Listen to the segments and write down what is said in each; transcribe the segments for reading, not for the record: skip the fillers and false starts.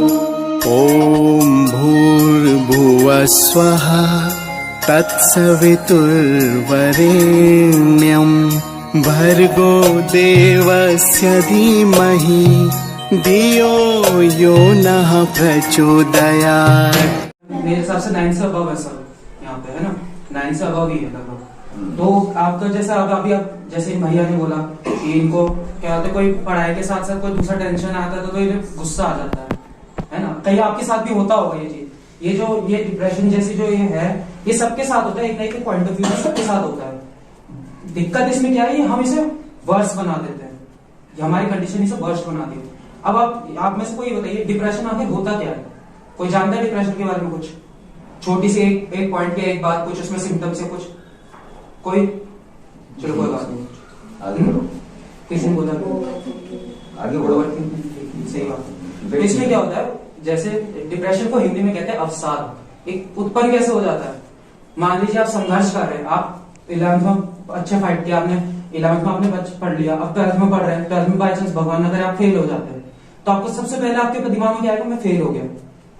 ॐ भूर्भुवः स्वः तत्सवितुर्वरेण्यं भर्गो देवस्य धीमहि धियो यो नः प्रचोदयात्। मेरे हिसाब से 9 से अबव है सर, यहाँ पे है ना 9 से अबव ही है लगभग। तो आपका जैसा अभी आप जैसे भैया ने बोला कि इनको क्या होता है, कोई पढ़ाई के साथ साथ कोई दूसरा टेंशन आता है तो ये गुस्सा आ जाता है ना। कहीं आपके साथ भी होता होगा ये चीज, ये डिप्रेशन जैसी जो ये है, ये सबके साथ होता है, एक ना एक पॉइंट ऑफ व्यू में सबके साथ होता है। दिक्कत इसमें क्या है, हम इसे वर्स बना देते हैं, हमारी कंडीशन इसे वर्स बना दी। अब आप में से कोई बताइए डिप्रेशन आखिर होता क्या है? कोई जानता है डिप्रेशन के बारे में कुछ? छोटी सी एक पॉइंट पे एक बात, कुछ उसमें सिम्टम्स है कुछ? कोई? चलो कोई बात नहीं, आगे बढ़ो। किसी ने बोला आगे बढ़ो। सही बात। तो इसमें क्या होता है, जैसे डिप्रेशन को हिंदी में कहते हैं अवसाद। एक उत्पन्न कैसे हो जाता है? मान लीजिए आप संघर्ष कर रहे हैं, आप 11th में अच्छे फाइट किया आपने, 11th में आपने पढ़ लिया, अब 12th में पढ़ रहे हैं, 12th में बाई चांस भगवान न करे आप फेल हो जाते हैं, तो आपको सबसे पहले आपके दिमाग में क्या आएगा, मैं फेल हो गया।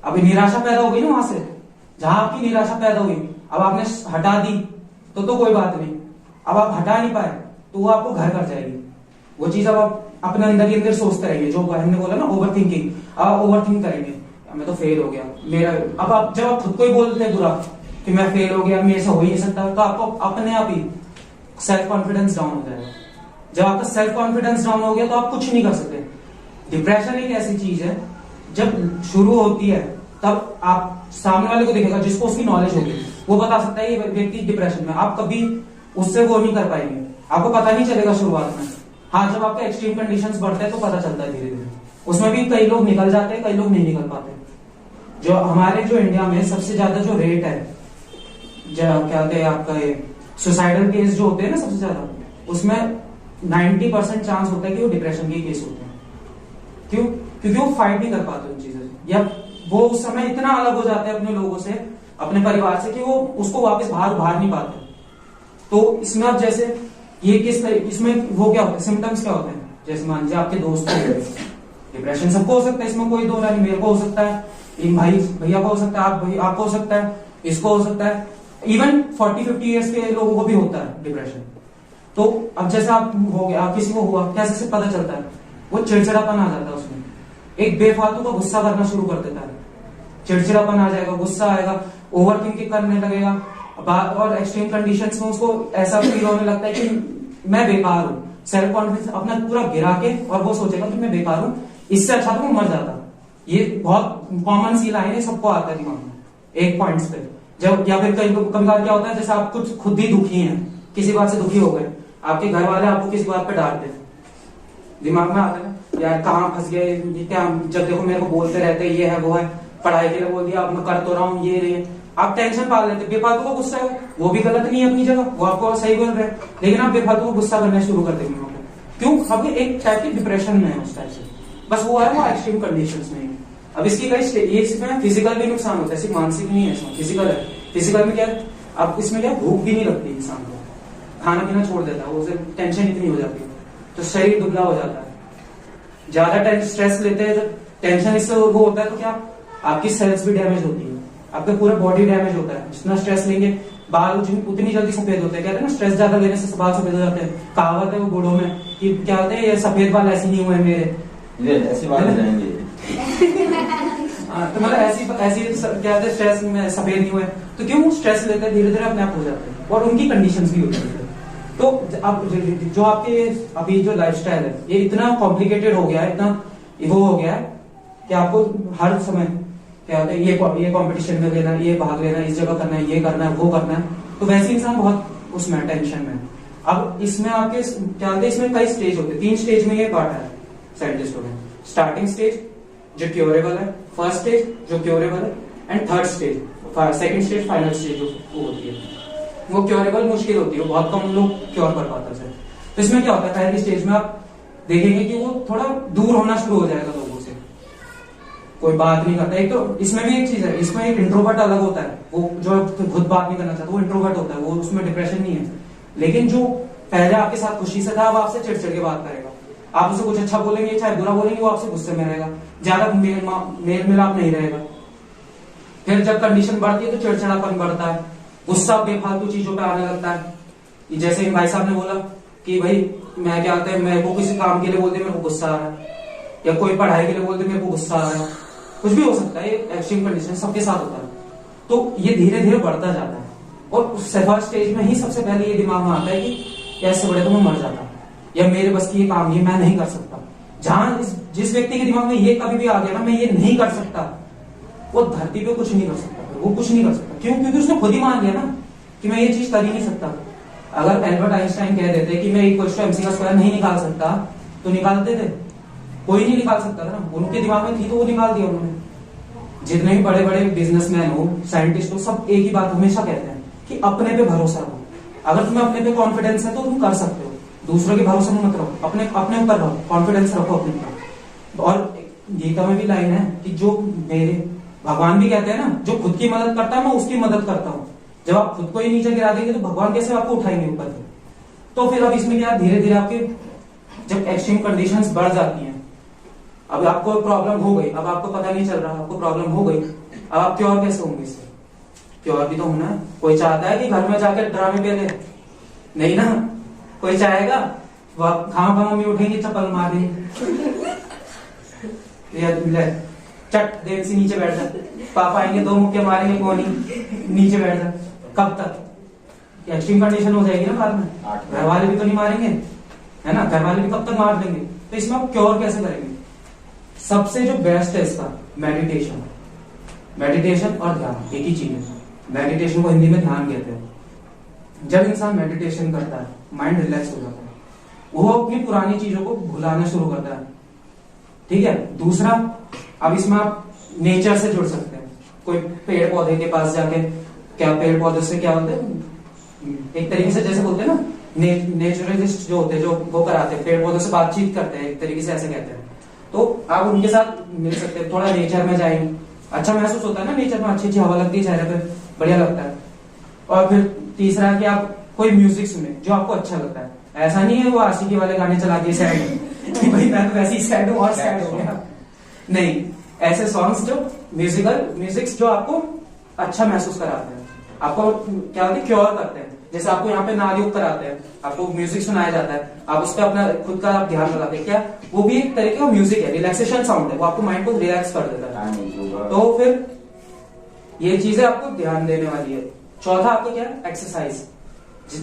अभी निराशा पैदा हो गई ना वहां से, जहां आपकी निराशा पैदा हुई, अब आपने हटा दी तो कोई बात नहीं। अब आप हटा नहीं पाए तो वो आपको घर कर जाएगी वो चीज। अब आप अपने अंदर ही अंदर सोचते रहेंगे, जो बहन ने बोला ना ओवर थिंकिंग, आप ओवर थिंक करेंगे, मैं तो फेल हो गया मेरा। अब आप जब आप खुद को ही बोलते हैं बुरा कि मैं फेल हो गया, मेरे से हो ही नहीं सकता, तो आपको अपने आप ही सेल्फ कॉन्फिडेंस डाउन हो जाएगा। जब आपका सेल्फ कॉन्फिडेंस डाउन हो गया तो आप कुछ नहीं कर सकते। डिप्रेशन एक ऐसी चीज है, जब शुरू होती है तब आप सामने वाले को देखेगा, जिसको उसकी नॉलेज होगी, वो बता सकता है ये व्यक्ति डिप्रेशन में। आप कभी उससे वो नहीं कर पाएंगे, आपको पता नहीं चलेगा शुरुआत में। हाँ, जब आपके एक्सट्रीम कंडीशंस बढ़ते हैं तो पता चलता है धीरे धीरे। उसमें भी कई लोग निकल जाते हैं, कई लोग नहीं निकल पाते। जो हमारे जो इंडिया में सबसे ज्यादा जो रेट है, क्या कहते हैं आपका, ये सुसाइडल केस जो होते हैं ना सबसे ज्यादा, उसमें 90% चांस होता है कि वो डिप्रेशन के केस होते हैं। क्यों? क्योंकि वो फाइट नहीं कर पाते उन चीजों से, या वो उस समय इतना अलग हो जाते हैं अपने लोगों से, अपने परिवार से, कि वो उसको वापस बाहर नहीं पाते। तो इसमें अब जैसे ये इसमें वो क्या होता है, सिम्टम्स क्या होते हैं? जैसे मान लीजिए आपके दोस्त को डिप्रेशन, सबको हो सकता है, इसमें कोई दो नहीं, मेरे को हो सकता है, भैया को हो सकता है, आपको हो सकता है, इसको हो सकता है, इवन 40-50 ईयर्स के लोगों को भी होता है डिप्रेशन। तो अब जैसे आप हो गया, किसी को हुआ, कैसे से पता चलता है? वो चिड़चिड़ापन आ जाता है उसमें, एक बेफालतू का गुस्सा करना शुरू कर देता है, चिड़चिड़ापन आ जाएगा, गुस्सा आएगा, ओवर थिंकिंग करने लगेगा, और एक्सट्रीम कंडीशंस में उसको ऐसा फील होने लगता है कि मैं बेकार हूं। सेल्फ कॉन्फिडेंस अपना पूरा गिरा के, और वो सोचेगा कि मैं बेकार हूं, इससे अच्छा तो मैं मर जाता। ये बहुत कॉमन सी लाइन है, सबको आता है दिमाग में एक पॉइंट्स पे। जब या फिर कई बार क्या होता है, जैसे आप कुछ खुद ही दुखी हैं, किसी बात से दुखी हो गए, आपके घर वाले आपको किसी बात पे डांट दे, दिमाग में आता है यार कहाँ फंस गए, क्या जब देखो मेरे को बोलते रहते ये है वो है, पढ़ाई के लिए बोल दिया, अब मैं कर तो रहा हूँ ये आप टेंशन पाल लेते, बेफालतू को गुस्सा है, वो भी गलत नहीं है अपनी जगह, वो आपको सही बोल रहे हैं, लेकिन आप बेफालतू को गुस्सा करना शुरू कर देंगे। क्यों? अब एक टाइप की डिप्रेशन में है उस टाइप से, बस वो है वो एक्सट्रीम कंडीशंस में। अब इसकी कई इसमें फिजिकल भी नुकसान होता है, सिर्फ मानसिक नहीं है, इसमें फिजिकल है। फिजिकल में क्या, अब इसमें क्या, भूख भी नहीं लगती इंसान को, खाना पीना छोड़ देता है, उसे टेंशन इतनी हो जाती है, तो शरीर दुबला हो जाता है। ज्यादा स्ट्रेस लेते हैं, जब टेंशन इससे वो होता है तो क्या, आपकी सेल्स भी डैमेज होती है, आपका पूरा बॉडी डैमेज होता है। जितना स्ट्रेस लेंगे बाल उतनी जल्दी सफेद होते हैं, कहते हैं ना स्ट्रेस ज्यादा लेने से बाल सफेद हो जाते हैं। कहावत है वो बूढ़ों में कि क्या होते हैं, ये सफेद बाल ऐसे नहीं हुए मेरे, ऐसे बाल हो जाएंगे। तो मतलब ऐसी क्या होता है, स्ट्रेस में सफेद नहीं हुए, तो क्यों स्ट्रेस लेते हैं, धीरे धीरे अपने आप हो जाते हैं, और उनकी कंडीशंस भी होती है। तो अब जो आपके अभी जो लाइफस्टाइल है, ये इतना कॉम्प्लिकेटेड हो गया है, इतना वो हो गया है कि आपको हर समय क्या होता है, ये कंपटीशन में लेना, ये भाग लेना, इस जगह करना है, ये करना है, वो करना है, तो वैसे इंसान बहुत उसमें टेंशन में। अब इसमें आपके क्या होता है, इसमें कई स्टेज होते हैं, 3 स्टेज में ये बांटा है साइंटिस्टों ने। स्टार्टिंग स्टेज जो क्योरेबल है, फर्स्ट स्टेज जो क्योरेबल है, and third stage, second stage final stage जो वो होती है। वो क्योरेबल मुश्किल होती है, बहुत कम लोग क्योर कर पाते हैं। तो इसमें क्या होता है, पहली स्टेज में आप देखेंगे कि वो थोड़ा दूर होना शुरू हो जाएगा लोगों से, कोई बात नहीं करता। एक तो इसमें भी एक चीज है, इसमें एक इंट्रोवर्ट अलग होता है, वो जो खुद बात नहीं करना चाहता वो इंट्रोवर्ट होता है, वो उसमें डिप्रेशन नहीं है। लेकिन जो पहले आपके साथ खुशी से था, अब आपसे चिड़चिड़ के बात करेगा, आप उसे कुछ अच्छा बोलेंगे चाहे बुरा बोलेंगे, वो आपसे गुस्से में रहेगा। ज्यादा मेल मिलाप नहीं रहेगा। फिर जब कंडीशन बढ़ती है तो चिड़चिड़ापन बढ़ता है, गुस्सा बेफालतू चीजों पे आने लगता है। जैसे इन भाई साहब ने बोला कि भाई मैं क्या कहते हैं, मेरे को किसी काम के लिए बोलते मेरे को गुस्सा आ रहा है, या कोई पढ़ाई के लिए बोलते मेरे को गुस्सा आ रहा है, कुछ भी हो सकता है, ये एक्सट्रीम कंडीशन सबके साथ होता है। तो ये धीरे धीरे बढ़ता जाता है और फर्स्ट स्टेज में ही सबसे पहले ये दिमाग में आता है कि ऐसे बड़े तो मैं मर जाता, या मेरे बस की ये काम ये मैं नहीं कर सकता। जहां जिस व्यक्ति के दिमाग में ये कभी भी आ गया ना मैं ये नहीं कर सकता, वो धरती पे कुछ नहीं कर सकता, वो कुछ नहीं कर सकता। क्यों? क्योंकि उसने खुद ही मान लिया ना कि मैं ये चीज कर ही नहीं सकता। अगर एल्बर्ट आइंस्टाइन कह देते कि मैं इक्वल टू एमसी का स्क्वायर नहीं निकाल सकता तो निकालते थे, कोई नहीं निकाल सकता था ना, उनके दिमाग में थी तो वो निकाल दिया उन्होंने। जितने भी बड़े बड़े बिजनेसमैन हो, साइंटिस्ट हो, सब एक ही बात हमेशा कहते हैं कि अपने पे भरोसा रखो। अगर तुम्हें अपने पे कॉन्फिडेंस है तो तुम कर सकते हो, दूसरों के भरोसे में मत रहो, अपने ऊपर रहो, कॉन्फिडेंस रखो अपने ऊपर। और गीता में भी लाइन है कि जो मेरे भगवान भी कहते हैं ना, जो खुद की मदद करता है मैं उसकी मदद करता हूँ। जब आप खुद को ही नीचे गिरा देंगे तो भगवान कैसे आपको उठाएंगे ऊपर से? तो फिर अब इसमें क्या, धीरे धीरे आपके जब एक्सट्रीम कंडीशंस बढ़ जाती हैं, अब आपको प्रॉब्लम हो गई, अब आपको पता नहीं चल रहा, आपको प्रॉब्लम हो गई, अब आप क्योर कैसे होंगे इससे? क्योर भी तो होना है। कोई चाहता है कि घर में जाकर ड्रामे पे ले? नहीं ना, कोई चाहेगा? खामा खामा मम्मी उठेंगे चप्पल मार देंगे, चट देर से नीचे बैठ जा, पापा आएंगे 2 मुक्के मारेंगे, कौन नीचे बैठ जा। कब तक? एक्सट्रीम कंडीशन हो जाएगी ना बाद में, घर वाले भी तो नहीं मारेंगे, है ना, घर वाले भी कब तक मार देंगे। तो इसमें आप क्योर कैसे करेंगे? सबसे जो बेस्ट है इसका मेडिटेशन। मेडिटेशन और ध्यान एक ही चीज है। मेडिटेशन को हिंदी में ध्यान कहते हैं। जब इंसान मेडिटेशन करता है माइंड रिलैक्स हो जाता है, वो अपनी पुरानी चीजों को भुलाना शुरू करता है। ठीक है। दूसरा, अब इसमें आप नेचर से जुड़ सकते हैं। कोई पेड़ पौधे के पास जाके, क्या पेड़ पौधे से क्या होते हैं, एक तरीके से जैसे बोलते हैं ना, नेचुरलिस्ट जो होते हैं, जो वो कराते हैं, पेड़ पौधों से बातचीत करते हैं, एक तरीके से ऐसे कहते हैं। तो आप उनके साथ मिल सकते हैं, थोड़ा नेचर में जाएंगे, अच्छा महसूस होता है ना नेचर में, अच्छी अच्छी हवा लगती है चेहरे पे, बढ़िया लगता है। और फिर तीसरा कि आप कोई म्यूजिक सुने जो आपको अच्छा लगता है। ऐसा नहीं है वो आशिकी वाले गाने चला दिए सैड कि भाई मैं तो वैसे ही सैड हूं और सैड हो गया, नहीं। ऐसे सॉन्ग्स जो म्यूजिक्स जो आपको अच्छा महसूस कराते हैं, आपको क्या होती है, क्योर करते हैं। जैसे आपको यहाँ पे नादी ऊपर आते हैं, आपको म्यूजिक सुनाया जाता है, आप उस पर अपना खुद का आप ध्यान लगाते हैं, क्या वो भी एक तरीके का म्यूजिक है, रिलैक्सेशन साउंड है, वो आपको माइंड को रिलैक्स कर देता है। तो फिर ये चीजें आपको ध्यान देने वाली है। चौथा आपको क्या है, एक्सरसाइज।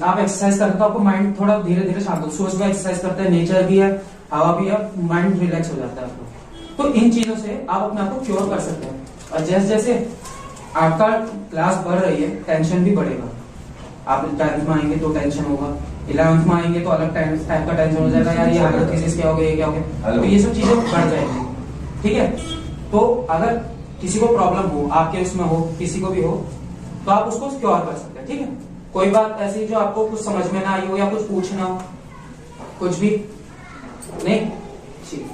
आप एक्सरसाइज करते हो तो आपको माइंड थोड़ा धीरे धीरे शांत हो। सुबह सुबह एक्सरसाइज करते हैं, नेचर भी है, हवा भी है, माइंड रिलैक्स हो जाता है आपको। तो इन चीजों से आप अपने आप को क्योर कर सकते हैं। और जैसे जैसे आपका क्लास बढ़ रही है, टेंशन भी बढ़ेगा। आप 10th में आएंगे तो टेंशन होगा, 11th में आएंगे तो अलग टाइप का टेंशन हो जाएगा, यार ये हाइपोथेसिस क्या हो गया, ये क्या हो गया, तो ये सब चीजें बढ़ जाएंगी। ठीक है। तो अगर किसी को प्रॉब्लम हो, आपके उसमें हो, किसी को भी हो, तो आप उसको क्योर कर सकते हैं। ठीक है। कोई बात ऐसी जो आपको कुछ समझ में ना आई हो या कुछ पूछना हो, कुछ भी नहीं, ठीक।